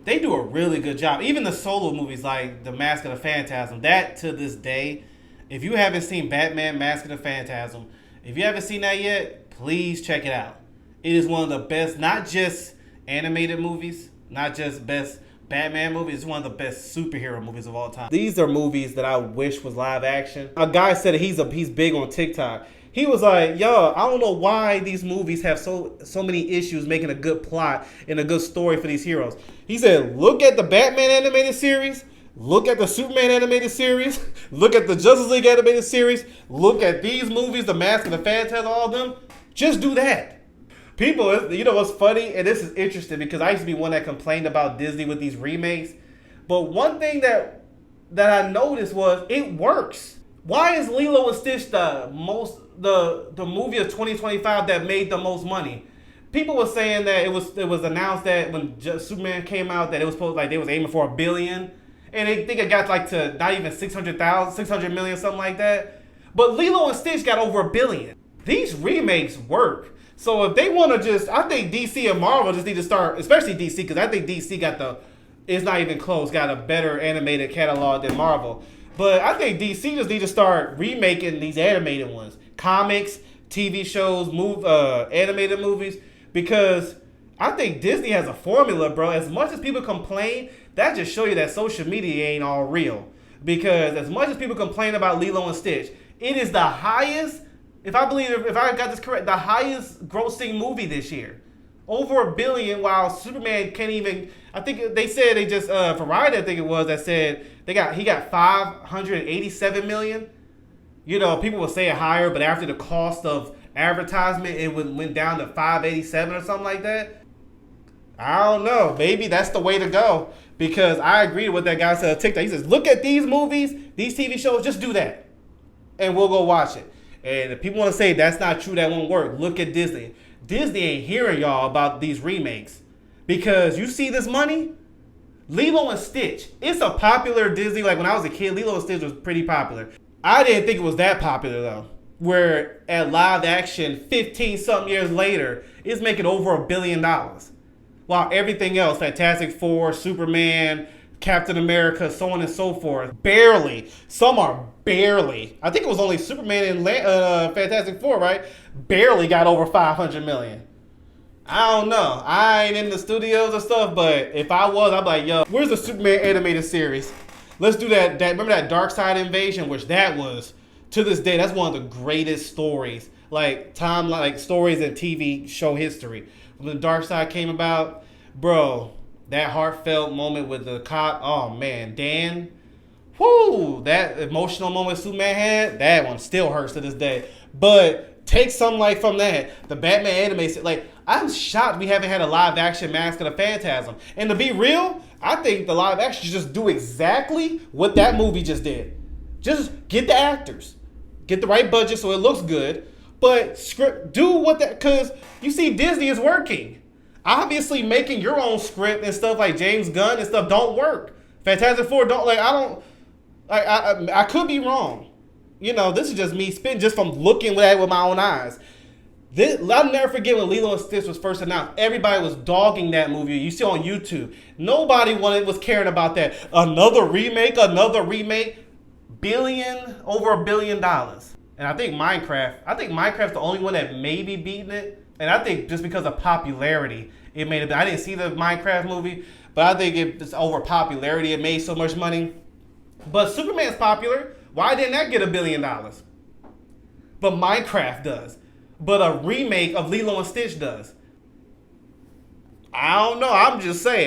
they do a really good job. Even the solo movies like The Mask of the Phantasm, that to this day, if you haven't seen Batman Mask of the Phantasm, if you haven't seen that yet, please check it out. It is one of the best, not just animated movies, not just best Batman movies, it's one of the best superhero movies of all time. These are movies that I wish was live action. A guy said that he's big on TikTok. He was like, yo, I don't know why these movies have so many issues making a good plot and a good story for these heroes. He said, look at the Batman animated series, look at the Superman animated series, look at the Justice League animated series, look at these movies, The Mask of the Phantasm, all of them. Just do that. People, you know what's funny? And this is interesting because I used to be one that complained about Disney with these remakes. But one thing that I noticed was it works. Why is Lilo and Stitch the movie of 2025 that made the most money? People were saying that it was announced that when Superman came out that it was supposed like they was aiming for $1 billion, and they think it got like to not even 600 million, something like that. But Lilo and Stitch got over $1 billion. These remakes work. So if they want to I think DC and Marvel just need to start, especially DC, because I think DC it's not even close, got a better animated catalog than Marvel. But I think DC just need to start remaking these animated ones. Comics, TV shows, animated movies. Because I think Disney has a formula, bro. As much as people complain, that just shows you that social media ain't all real. Because as much as people complain about Lilo and Stitch, it is the highest, if I got this correct, the highest grossing movie this year. Over $1 billion, while Superman can't even, I think they said they just, Variety I think it was, that said he got 587 million. You know, people will say it higher, but after the cost of advertisement, it went down to 587 or something like that. I don't know. Maybe that's the way to go. Because I agree with what that guy said on TikTok. He says, look at these movies, these TV shows, just do that. And we'll go watch it. And if people want to say that's not true, that won't work, look at Disney. Disney ain't hearing y'all about these remakes. Because you see this money? Lilo and Stitch. It's a popular Disney. Like when I was a kid, Lilo and Stitch was pretty popular. I didn't think it was that popular though. Where at live action, 15 something years later, it's making over $1 billion. While everything else, Fantastic Four, Superman, Captain America, so on and so forth, barely. Some are barely. I think it was only Superman and Fantastic Four, right? Barely got over 500 million. I don't know. I ain't in the studios or stuff, but if I was, I'd be like, yo, where's the Superman animated series? Let's do that. Remember that Dark Side Invasion, which that was, to this day, that's one of the greatest stories, like stories in TV show history. When the Dark Side came about, bro, that heartfelt moment with the cop, oh man, Dan, whoo, that emotional moment Superman had, that one still hurts to this day. But take something like from that, the Batman animated, like, I'm shocked we haven't had a live action Mask of the Phantasm. And to be real, I think the live action should just do exactly what that movie just did. Just get the actors, get the right budget so it looks good, but do what that, because you see Disney is working. Obviously making your own script and stuff like James Gunn and stuff don't work. Fantastic Four don't, like, I could be wrong. You know, this is just me spitting just from looking at it with my own eyes. I'll never forget when Lilo and Stitch was first announced. Everybody was dogging that movie. You see on YouTube. Nobody was caring about that. Another remake. Over $1 billion. And I think Minecraft's the only one that may be beating it. And I think just because of popularity, it made it. I didn't see the Minecraft movie, but I think it's over popularity. It made so much money. But Superman's popular. Why didn't that get $1 billion? But Minecraft does. But a remake of Lilo and Stitch does. I don't know. I'm just saying.